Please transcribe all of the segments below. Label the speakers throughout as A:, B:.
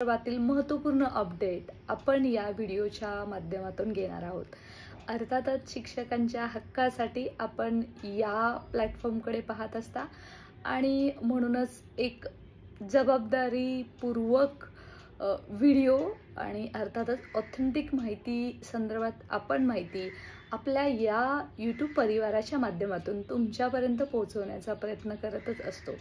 A: संदर्भातील महत्त्वपूर्ण अपडेट आपण या व्हिडिओच्या माध्यमातून घेणार आहोत। अर्थातच शिक्षकांच्या हक्कासाठी आपण या प्लॅटफॉर्मकडे पाहत असता आणि म्हणूनच एक जबाबदारीपूर्वक व्हिडिओ आणि अर्थातच ऑथेंटिक माहिती संदर्भात आपण माहिती आपल्या या यूट्यूब परिवाराच्या माध्यमातून तुमच्यापर्यंत पोहोचवण्याचा प्रयत्न करतच असतो।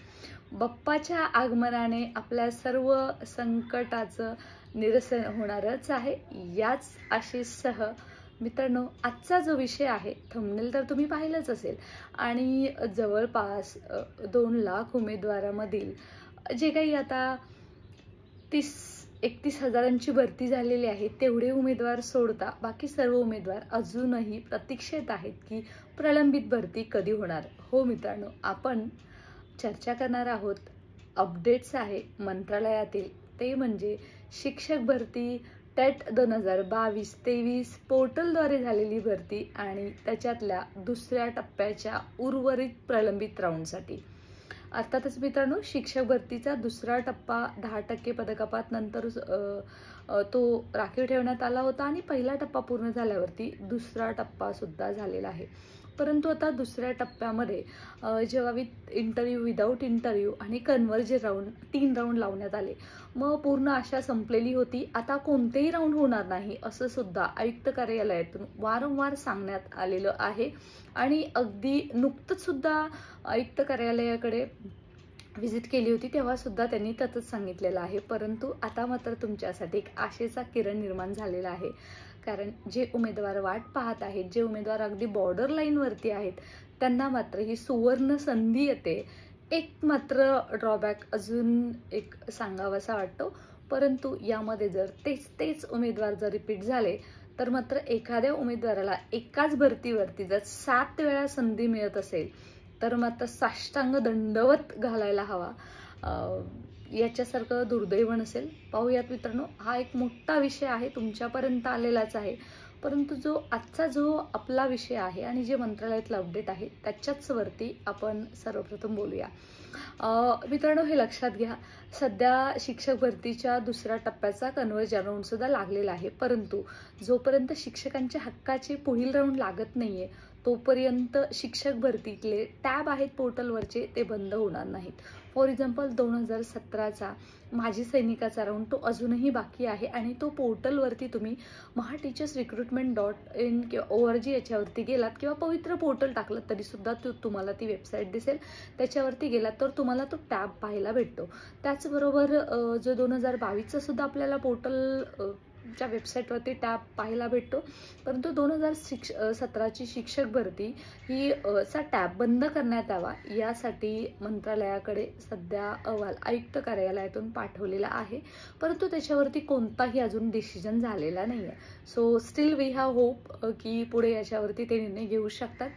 A: बाप्पाच्या आगमनाने आपल्या सर्व संकटाचं निरसन होणारच आहे याच आशेसह मित्रांनो, आजचा जो विषय आहे थंबनेल तर तुम्ही पाहिलंच असेल आणि जवळपास 2 लाख उमेदवारामधील जे काही आता 30-31 हजारांची भरती झालेली आहे तेवढे उमेदवार सोडता बाकी सर्व उमेदवार अजूनही प्रतीक्षेत आहेत की प्रलंबित भरती कधी होणार। हो मित्रांनो, आपण चर्चा करणार आहोत अपडेट्स आहे मंत्रालयातील, ते म्हणजे शिक्षक भरती टेट 2022-23 पोर्टलद्वारे झालेली भरती आणि त्याच्यातल्या दुसऱ्या टप्प्याच्या उर्वरित प्रलंबित राऊंडसाठी। अर्थातच मित्रांनो, शिक्षक भरतीचा दुसरा टप्पा 10% पदकपात नंतर तो राखीव ठेवण्यात आला होता आणि पहिला टप्पा पूर्ण झाल्यावरती दुसरा टप्पा सुद्धा झालेला आहे। परंतु आता दुसऱ्या टप्प्यामध्ये जेव्हा इंटरव्ह्यू विदाऊट इंटरव्ह्यू आणि कन्व्हर्जन राऊंड 3 राऊंड लावण्यात आले, मग पूर्ण आशा संपलेली होती। आता कोणतेही राऊंड होणार नाही असं सुद्धा आयुक्त कार्यालयातून वारंवार सांगण्यात आलेलं आहे आणि अगदी नुकतंच सुद्धा आयुक्त कार्यालयाकडे व्हिजिट केली होती तेव्हा सुद्धा त्यांनी तसंच सांगितलेलं आहे। परंतु आता मात्र तुमच्यासाठी एक आशेचा किरण निर्माण झालेला आहे, कारण जे उमेदवार वाट पाहत आहेत, जे उमेदवार अगदी बॉर्डर लाईनवरती आहेत, त्यांना मात्र ही सुवर्ण संधी येते। एक मात्र ड्रॉबॅक अजून एक सांगावासा वाटतो, परंतु यामध्ये जर तेच उमेदवार जर रिपीट झाले तर मात्र एखाद्या उमेदवाराला एकाच भरतीवरती जर 7 वेळा संधी मिळत असेल तर मात्र साष्टांग दंडवत घालायला हवा। याच्यासारखं दुर्दैव नसेल। पाहूयात मित्रांनो, हा एक मोठा विषय आहे, तुमच्यापर्यंत आलेलाच आहे, परंतु आजचा जो आपला विषय आहे आणि जे मंत्रालयातलं अपडेट आहे त्याच्याच वरती आपण सर्वप्रथम बोलूया। मित्रांनो, हे लक्षात घ्या, सध्या शिक्षक भरतीच्या दुसऱ्या टप्प्याचा कन्व्हर्जन राऊंड सुद्धा लागलेला आहे, परंतु जोपर्यंत शिक्षकांच्या हक्काचे पुढील राऊंड लागत नाहीये तोपर्यंत शिक्षक भरतीतले टॅब आहेत पोर्टलवरचे ते बंद होणार नाहीत। फॉर एक्झाम्पल 2017चा माजी सैनिकाचा राऊंड तो अजूनही बाकी आहे आणि तो पोर्टलवरती तुम्ही mahateachersrecruitment.in किंवा org याच्यावरती गेलात किंवा पवित्र पोर्टल टाकलं तरी सुद्धा तुम्हाला ती वेबसाईट दिसेल, त्याच्यावरती गेलात तर तुम्हाला तो टॅब पाहायला भेटतो। त्याचबरोबर जो 2022चा सुद्धा आपल्याला पोर्टल च्या वेबसाईटवरती टॅब पाहायला भेटतो, परंतु 2017ची शिक्षक भरती ही चा टॅब बंद करण्यात यावा यासाठी मंत्रालयाकडे सध्या अहवाल आयुक्त कार्यालयातून पाठवलेला आहे, परंतु त्याच्यावरती कोणताही अजून डिसिजन झालेला नाही आहे। So still we have hope की पुढे याच्यावरती ते निर्णय घेऊ शकतात।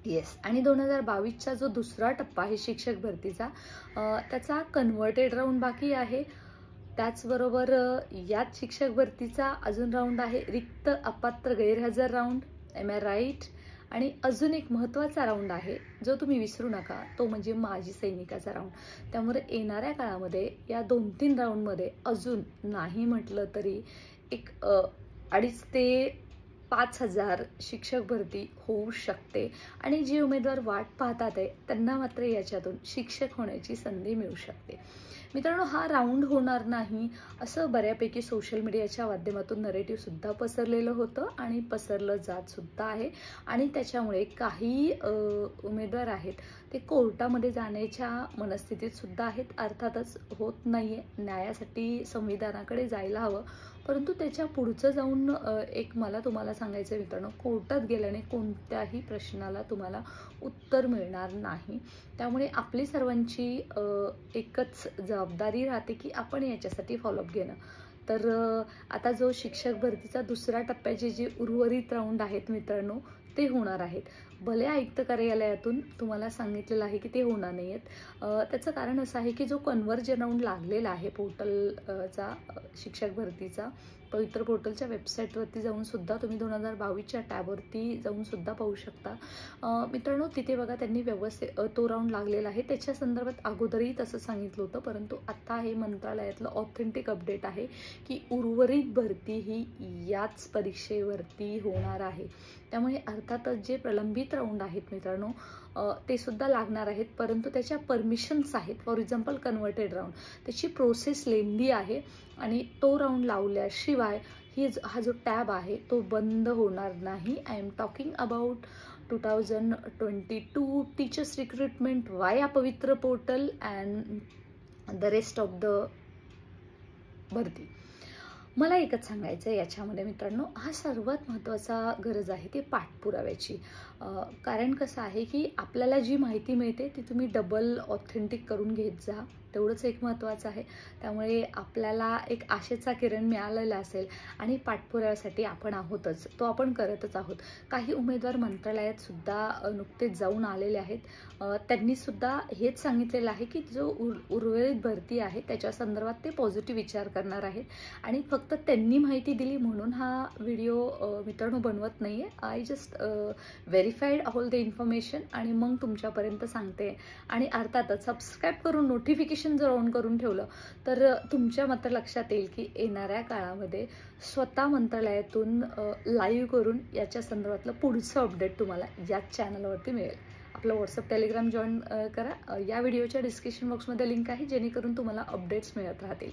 A: येस, आणि 2022चा जो दुसरा टप्पा आहे शिक्षक भरतीचा त्याचा कन्व्हर्टेड राऊंड बाकी आहे। त्याचबरोबर याच शिक्षक भरतीचा अजून राऊंड आहे रिक्त अपात्र गैरहजर राऊंड, एम आय राईट, आणि अजून एक महत्त्वाचा राऊंड आहे जो तुम्ही विसरू नका, तो म्हणजे माजी सैनिकाचा राऊंड। त्यामुळे येणाऱ्या काळामध्ये या 2-3 राऊंडमध्ये अजून नाही म्हटलं तरी एक 2.5 ते 5,000 शिक्षक भरती होऊ शकते आणि जे उमेदवार वाट पाहतात आहे त्यांना मात्र याच्यातून शिक्षक होण्याची संधी मिळू शकते। मित्रांनो, हा राऊंड होणार नाही असं बऱ्यापैकी सोशल मीडियाच्या माध्यमातून नरेटिव्ह सुद्धा पसरलेलं होतं आणि पसरलं जात सुद्धा आहे आणि त्याच्यामुळे काही उमेदवार आहेत ते कोर्टामध्ये जाण्याच्या मनस्थितीत सुद्धा आहेत। अर्थातच होत नाहीये, न्यायासाठी संविधानाकडे जायला हवं, परंतु त्याच्या पुढचं जाऊन एक मला तुम्हाला सांगायचं मित्रांनो, कोर्टात गेल्याने कोणत्याही प्रश्नाला तुम्हाला उत्तर मिळणार नाही। त्यामुळे आपली सर्वांची एकच जबाबदारी राहते की आपण याच्यासाठी फॉलोअप घेणं। तर आता जो शिक्षक भरतीचा दुसऱ्या टप्प्याचे जे उर्वरित राऊंड आहेत मित्रांनो ते होणार आहेत। भले आयुक्त कार्यालयातून तुम्हाला सांगितलेलं आहे की ते होणार नाही आहेत. त्याचं कारण असं आहे की जो कन्व्हर्जन राऊंड लागलेला आहे पोर्टलचा, शिक्षक भरतीचा पवित्र पोर्टलच्या वेबसाईटवरती जाऊन सुद्धा तुम्ही 2022च्या टॅबवरती जाऊन सुद्धा पाहू शकता. मित्रांनो, तिथे बघा त्यांनी व्यवस्थित तो राऊंड लागलेला आहे. त्याच्या संदर्भात अगोदरही तसं सांगितलं होतं, परंतु आता हे मंत्रालयातलं ऑथेंटिक अपडेट आहे की उर्वरित भरती ही याच परीक्षेवरती होणार आहे. त्यामुळे अर्थातच जे प्रलंबित राऊंड आहेत मित्रांनो ते सुद्धा लागणार आहेत, परंतु त्याच्या परमिशन्स आहेत. फॉर एक्झाम्पल कन्व्हर्टेड राऊंड, त्याची प्रोसेस लेंदी आहे आणि तो राऊंड लावल्याशिवाय हा जो टॅब आहे तो बंद होणार नाही. I am talking about 2022 teachers recruitment वाया पवित्र portal and the rest of the भरती. मला एकच सांगायचं आहे याच्यामध्ये मित्रांनो, हा सर्वात महत्त्वाचा गरज आहे ती पाठपुराव्याची. कारण कसं आहे की आपल्याला जी माहिती मिळते ती तुम्ही डबल ऑथेंटिक करून घेत जा, तेवढंच एक महत्त्वाचं आहे. त्यामुळे आपल्याला एक आशेचा किरण मिळालेला असेल आणि पाठपुराव्यासाठी आपण आहोतच, तो आपण करतच आहोत. काही उमेदवार मंत्रालयात सुद्धा नुकतेच जाऊन आलेले आहेत. त्यांनी सुद्धा हेच सांगितलेलं आहे की जो उर्वरित भरती आहे त्याच्या संदर्भात ते पॉझिटिव्ह विचार करणार आहेत आणि फक्त त्यांनी माहिती दिली म्हणून हा व्हिडिओ मित्रांनो बनवत नाही आहे. I just verified all the information आणि मग तुमच्यापर्यंत सांगते. आणि अर्थातच सबस्क्राईब करून नोटिफिकेशन जर ऑन करून ठेवलं तर तुमच्या मात्र लक्षात येईल की येणाऱ्या काळामध्ये स्वतः मंत्रालयातून लाईव्ह करून याच्या संदर्भातलं पुढचं अपडेट तुम्हाला याच चॅनलवरती मिळेल. आपलं व्हॉट्सअप टेलिग्राम जॉईन करा. या व्हिडिओच्या डिस्क्रिप्शन बॉक्समध्ये लिंक आहे, जेणेकरून तुम्हाला अपडेट्स मिळत राहतील.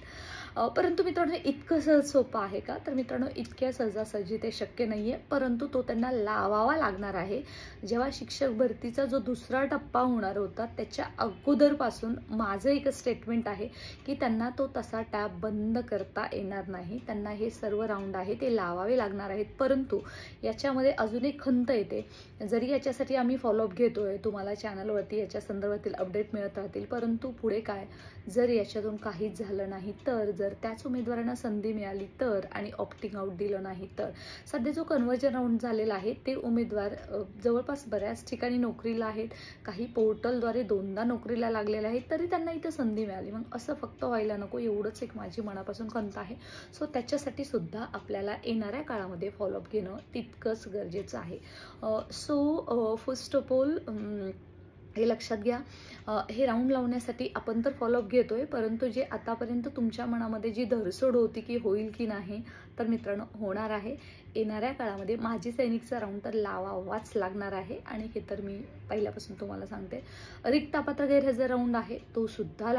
A: परंतु मित्रांनो, इतकं सहज सोपं आहे का? तर मित्रांनो, इतक्या सहजासहजी ते शक्य नाही आहे, परंतु तो त्यांना लावावा लागणार आहे. जेव्हा शिक्षक भरतीचा जो दुसरा टप्पा होणार होता त्याच्या अगोदरपासून माझं एक स्टेटमेंट आहे की त्यांना तो तसा टॅब बंद करता येणार नाही. त्यांना हे सर्व राऊंड आहे ते लावावे लागणार आहेत. परंतु याच्यामध्ये अजून एक खंत येते. जरी याच्यासाठी आम्ही फॉलोअप घेतोय, तुम्हाला चॅनलवरती याच्या संदर्भातील अपडेट मिळत राहतील, परंतु पुढे काय, जर याच्यातून काहीच झालं नाही तर, जर त्याच उमेदवारांना संधी मिळाली तर आणि ऑप्टिंग आउट दिलं नाही तर, सध्या जो कन्व्हर्जन राऊंड झालेला आहे ते उमेदवार जवळपास बऱ्याच ठिकाणी नोकरीला आहेत, काही पोर्टलद्वारे 2दा नोकरीला लागलेले आहेत, तरी त्यांना इथं संधी मिळाली. मग असं फक्त व्हायला नको, एवढंच एक माझी मनापासून खंत आहे. सो त्याच्यासाठी सुद्धा आपल्याला येणाऱ्या काळामध्ये फॉलोअप घेणं तितकंच गरजेचं आहे. सो फर्स्ट ऑफ ऑल हे लक्षात घ्या, हे राऊंड लावण्यासाठी आपण तर फॉलोअप घेतोय, परंतु जे आतापर्यंत तुमच्या मनामध्ये जी धरसोड होती की होईल की नाही, तर मित्रांनो होणार आहे. येणाऱ्या काळामध्ये माजी सैनिकचा राऊंड तर लावावाच लागणार आहे आणि हे तर मी पहिल्यापासून तुम्हाला सांगते. रिक्त अपात्र गैरहजर राऊंड आहे तो सुद्धा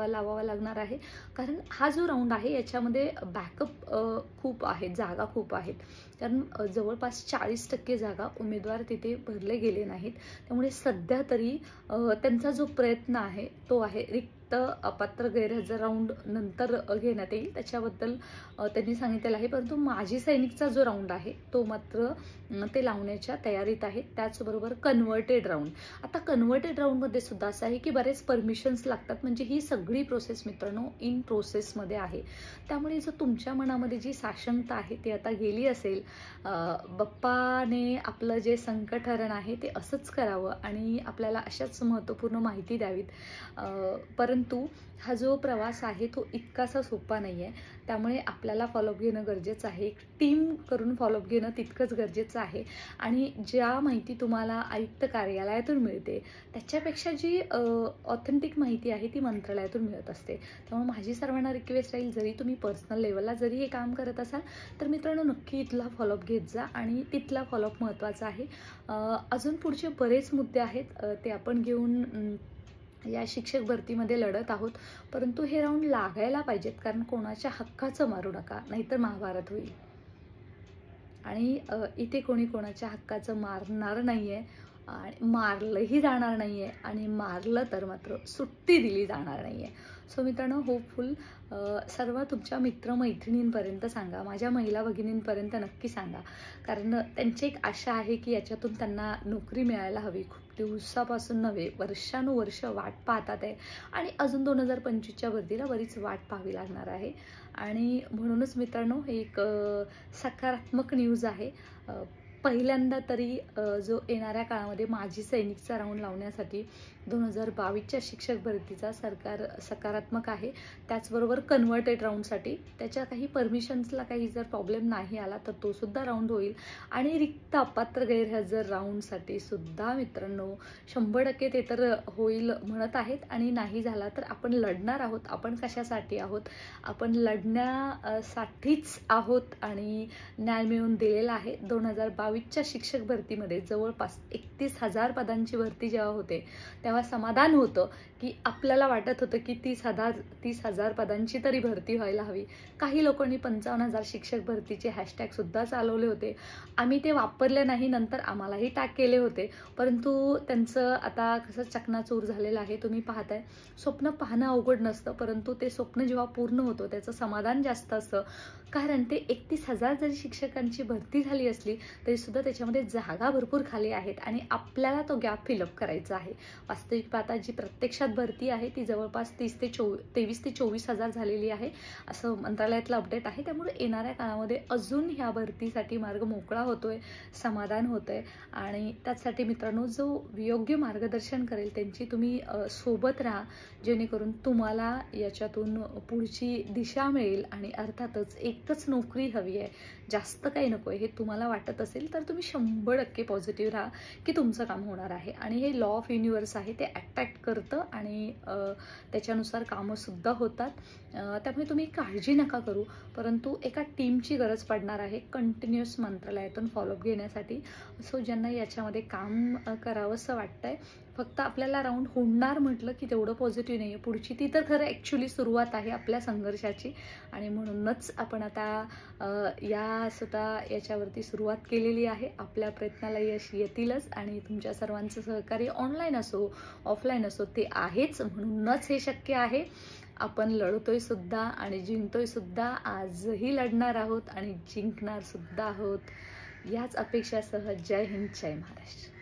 A: लावावा लागणार आहे. कारण हा जो राऊंड आहे याच्यामध्ये बॅकअप खूप आहेत, जागा खूप आहेत. कारण जवळपास 40% जागा उमेदवार तिथे भरले गेले नाहीत. त्यामुळे सध्या तरी त्यांचा जो प्रयत्न आहे तो आहे रिक्त अपात्र गैरहजर राऊंड नंतर घेण्यात येईल, त्याच्याबद्दल त्यांनी सांगितलेलं आहे. परंतु माजी सैनिकचा जो राऊंड आहे तो मात्र ते लावण्याच्या तयारीत आहेत. त्याचबरोबर कन्व्हर्टेड राऊंड, आता कन्व्हर्टेड राऊंडमध्ये सुद्धा असं आहे की बरेच परमिशन्स लागतात. म्हणजे ही सगळी प्रोसेस मित्रांनो इन प्रोसेसमध्ये आहे. त्यामुळे जो तुमच्या मनामध्ये जी साशंकता आहे ती आता गेली असेल. बाप्पाने आपलं जे संकटहरण आहे ते असंच करावं आणि आपल्याला अशाच महत्त्वपूर्ण माहिती द्यावीत. परंतु हा जो प्रवास आहे तो इतकासा सोपा नाही आहे. त्यामुळे आपल्याला फॉलोअप घेणं गरजेचं आहे. एक टीम करून फॉलोअप घेणं तितकंच गरजेचं आहे. आणि ज्या माहिती तुम्हाला आयुक्त कार्यालयातून मिळते त्याच्यापेक्षा जी ऑथेंटिक माहिती आहे ती मंत्रालयातून मिळत असते. त्यामुळे माझी सर्वांना रिक्वेस्ट राहील, जरी तुम्ही पर्सनल लेवलला जरी हे काम करत असाल तर मित्रांनो नक्की इथला फॉलोअप घेत जा आणि तिथला फॉलोअप महत्त्वाचा आहे. अजून पुढचे बरेच मुद्दे आहेत ते आपण घेऊन या शिक्षक भरतीमध्ये लढत आहोत. परंतु हे राऊंड लागायला पाहिजेत, कारण कोणाच्या हक्काचं मारू नका, नाहीतर महाभारत होईल. आणि इथे कोणी कोणाच्या हक्काचं मारणार नाही आहे आणि मारलंही जाणार नाही आहे आणि मारलं तर मात्र सुट्टी दिली जाणार नाही आहे. सो मित्रांनो, होपफुल सर्व तुमच्या मित्रमैत्रिणींपर्यंत सांगा, माझ्या महिला भगिनींपर्यंत नक्की सांगा, कारण त्यांची एक आशा आहे की याच्यातून त्यांना नोकरी मिळायला हवी. खूप दिवसापासून नव्हे, वर्षानुवर्ष वाट पाहतात आहे आणि अजून 2025च्या भरतीला बरीच वाट पाहावी लागणार आहे. आणि म्हणूनच मित्रांनो हे एक सकारात्मक न्यूज आहे. पहिल्यांदा तरी जो येणाऱ्या काळामध्ये माजी सैनिकचा राऊंड लावण्यासाठी 2022च्या शिक्षक भरतीचा सरकार सकारात्मक आहे. त्याचबरोबर कन्व्हर्टेड राऊंडसाठी त्याच्या काही परमिशन्सला काही जर प्रॉब्लेम नाही आला तर तो सुद्धा राऊंड होईल. आणि रिक्त अपात्र गैरहजर राऊंडसाठी सुद्धा मित्रांनो 100% ते तर होईल म्हणत आहेत. आणि नाही झाला तर आपण लढणार आहोत. आपण कशासाठी आहोत? आपण लढण्यासाठीच आहोत आणि न्याय मिळवून दिलेला आहे. 2022च्या शिक्षक भरतीमध्ये जवळपास 31,000 पदांची भरती जेव्हा होते तेव्हा समाधान होतं की आपल्याला वाटत होतं की 30,000 पदांची तरी भरती व्हायला हवी. काही लोकांनी 55,000 शिक्षक भरतीचे हॅशटॅग सुद्धा चालवले होते. आम्ही ते वापरले नाही, नंतर आम्हालाही टॅग केले होते, परंतु त्यांचं आता कसं चकनाचूर झालेलं आहे. तुम्ही पाहताय, स्वप्न पाहणं अवघड नसतं, परंतु ते स्वप्न जेव्हा पूर्ण होतं त्याचं समाधान जास्त असतं. कारण ते 31,000 जरी शिक्षकांची भरती झाली असली तरी सुद्धा त्याच्यामध्ये जागा भरपूर खाली आहेत आणि आपल्याला तो गॅप फिलअप करायचा आहे. वास्तविक पाहता जी प्रत्यक्षात भरती आहे ती जवळपास 23 ते 24,000 झालेली आहे असं मंत्रालयातलं अपडेट आहे. त्यामुळे येणाऱ्या काळामध्ये अजून ह्या भरतीसाठी मार्ग मोकळा होतोय, समाधान होतंय. आणि त्यासाठी मित्रांनो जो योग्य मार्गदर्शन करेल त्यांची तुम्ही सोबत राहा, जेणेकरून तुम्हाला याच्यातून पुढची दिशा मिळेल. आणि अर्थातच एकच नोकरी हवी आहे, जास्त काही नको आहे हे तुम्हाला वाटत असेल तर तुम्ही 100% पॉझिटिव्ह राहा की तुमचं काम होणार आहे. आणि हे लॉ ऑफ युनिव्हर्स आहे, ते अट्रॅक्ट करतं आणि त्याच्यानुसार कामंसुद्धा होतात. त्यामुळे तुम्ही काळजी नका करू, परंतु एका टीमची गरज पडणार आहे कंटिन्युअस मंत्रालयातून फॉलोअप घेण्यासाठी. सो ज्यांना याच्यामध्ये काम करावंसं वाटतंय, फक्त आपल्याला राऊंड होणार म्हटलं की तेवढं पॉझिटिव्ह नाही आहे. पुढची ती तर खरं ॲक्च्युली सुरुवात आहे आपल्या संघर्षाची. आणि म्हणूनच आपण आता याच्यावरती सुरुवात केलेली आहे. आपल्या प्रयत्नाला यश येतीलच आणि तुमच्या सर्वांचं सहकार्य ऑनलाईन असो ऑफलाईन असो ते आहेच, म्हणूनच हे शक्य आहे. आपण लढतोय सुद्धा आणि जिंकतोय सुद्धा. आजही लढणार आहोत आणि जिंकणार सुद्धा आहोत. याच अपेक्षासह जय हिंद, जय महाराष्ट्र.